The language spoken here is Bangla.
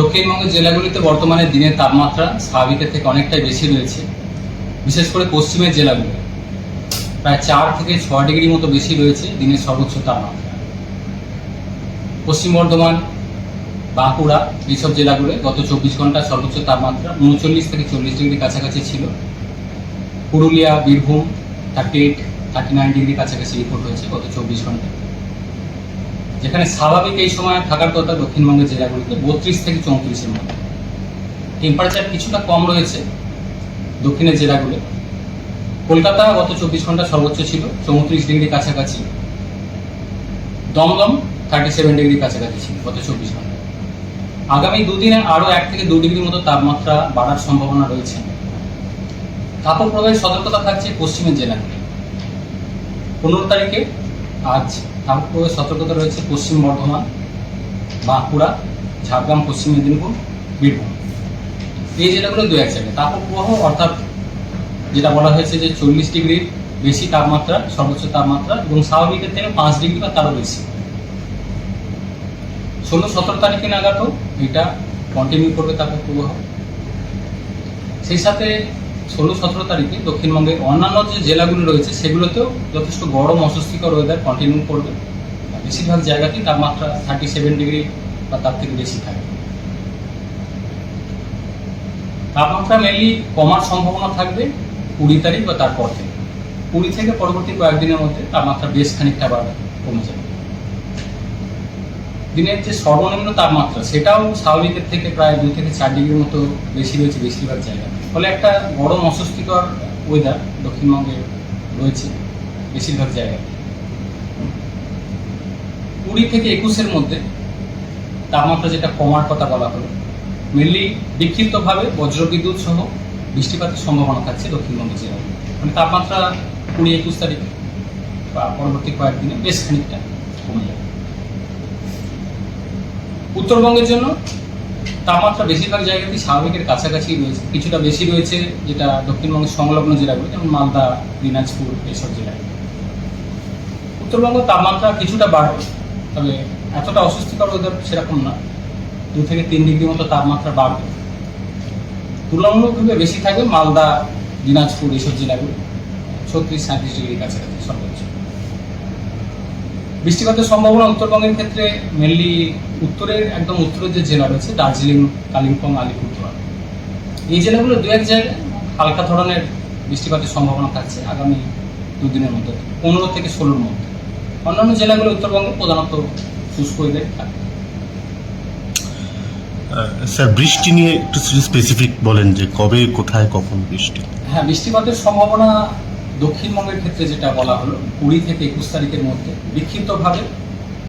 দক্ষিণবঙ্গের জেলাগুলিতে বর্তমানে দিনের তাপমাত্রা স্বাভাবিকের থেকে অনেকটাই বেশি রয়েছে। বিশেষ করে পশ্চিমের জেলাগুলো প্রায় 4 থেকে 6 ডিগ্রি মতো বেশি রয়েছে দিনের সর্বোচ্চ তাপমাত্রা। পশ্চিম বর্ধমান, বাঁকুড়া এইসব জেলাগুলো গত 24 ঘন্টার সর্বোচ্চ তাপমাত্রা 39 থেকে 40 ডিগ্রি কাছাকাছি ছিল। পুরুলিয়া, বীরভূম 38-39 ডিগ্রি কাছাকাছি রিপোর্ট হয়েছে গত 24 ঘন্টায়। যেখানে স্বাভাবিক এই সময় থাকার কথা দক্ষিণবঙ্গের জেলাগুলিতে 32 থেকে 34-এর মধ্যে। টেম্পারেচার কিছুটা কম রয়েছে দক্ষিণের জেলাগুলো। কলকাতা গত 24 ঘন্টা সর্বোচ্চ ছিল 34 ডিগ্রি কাছাকাছি। দমদম 37 ডিগ্রি কাছাকাছি ছিল গত 24 ঘন্টা। আগামী দুদিনে আরও 1 থেকে 2 ডিগ্রি মতো তাপমাত্রা বাড়ার সম্ভাবনা রয়েছে। তাপপ্রবাহের সতর্কতা থাকছে পশ্চিমের জেলাগুলি। 15 তারিখে আজ তাপপ্রবাহের সতর্কতা রয়েছে পশ্চিম বর্ধমান, বাঁকুড়া, ঝাড়গ্রাম, পশ্চিম মেদিনীপুর, বীরভূম এই জেলাগুলো 2-1 জায়গায় তাপপ্রবাহ, অর্থাৎ যেটা বলা হয়েছে যে 40 ডিগ্রির বেশি তাপমাত্রা, সর্বোচ্চ তাপমাত্রা এবং স্বাভাবিকের থেকে 5 ডিগ্রি বা তারও বেশি। 16-17 তারিখে নাগাদও এটা কন্টিনিউ করবে তাপপ্রবাহ। সেই সাথে 16-17 তারিখে দক্ষিণবঙ্গের অন্যান্য যে জেলাগুলো রয়েছে সেগুলোতেও যথেষ্ট গরম অস্বস্তিকর ওয়েদার কন্টিনিউ করবে। বেশিরভাগ জায়গাতেই তাপমাত্রা 37 ডিগ্রি বা তার থেকে বেশি থাকবে। তাপমাত্রা মেনলি কমার সম্ভাবনা থাকবে 20 তারিখ বা তারপর থেকে। 20 থেকে পরবর্তী কয়েকদিনের মধ্যে তাপমাত্রা বেশ খানিকটা আবার কমে যাবে। দিনের যে সর্বনিম্ন তাপমাত্রা সেটাও স্বাভাবিকের থেকে প্রায় 2 থেকে 4 ডিগ্রির মতো বেশি রয়েছে বেশিরভাগ জায়গায়। ফলে একটা গরম অস্বস্তিকর ওয়েদার দক্ষিণবঙ্গে রয়েছে বেশিরভাগ জায়গায়। 20 থেকে 21-এর মধ্যে তাপমাত্রা যেটা কমার কথা বলা হলো, মেনলি বিক্ষিপ্তভাবে বজ্রবিদ্যুৎ সহ বৃষ্টিপাতের সম্ভাবনা থাকছে দক্ষিণবঙ্গের জেলায়। মানে তাপমাত্রা 20-21 তারিখ বা পরবর্তী কয়েকদিনে বেশ খানিকটা কমে যাবে। উত্তরবঙ্গের জন্য তাপমাত্রা বেশিরভাগ জায়গাতেই স্বাভাবিকের কাছাকাছি রয়েছে, কিছুটা বেশি রয়েছে যেটা দক্ষিণবঙ্গের সংলগ্ন জেলাগুলো যেমন মালদা, দিনাজপুর এইসব জেলায়। উত্তরবঙ্গ তাপমাত্রা কিছুটা বাড়বে, তবে এতটা অস্বস্তিকর ওয়েদার সেরকম না। 2 থেকে 3 ডিগ্রি মতো তাপমাত্রা বাড়বে। তুলনামূলকভাবে বেশি থাকবে মালদা, দিনাজপুর এইসব জেলাগুলো 36-37 ডিগ্রি কাছাকাছি সর্বোচ্চ। বৃষ্টিপাতের সম্ভাবনা উত্তরবঙ্গের ক্ষেত্রে মেনলি উত্তরের একদম উত্তরের যে জেলা রয়েছে দার্জিলিং, কালিম্পং, আলিপুরদুয়ার এই জেলাগুলো 2-1 জায়গায় হালকা ধরনের বৃষ্টিপাতের সম্ভাবনা থাকছে আগামী 2 দিনের মধ্যে, 15 থেকে 16-র মধ্যে। অন্যান্য জেলাগুলো উত্তরবঙ্গে প্রধানত শুষ্ক ওয়েদার থাকবে। স্যার, বৃষ্টি নিয়ে একটু স্পেসিফিক বলেন যে কবে, কোথায়, কখন বৃষ্টি? হ্যাঁ, বৃষ্টিপাতের সম্ভাবনা দক্ষিণবঙ্গের ক্ষেত্রে যেটা বলা হলো 20 থেকে 21 তারিখের মধ্যে বিক্ষিপ্তভাবে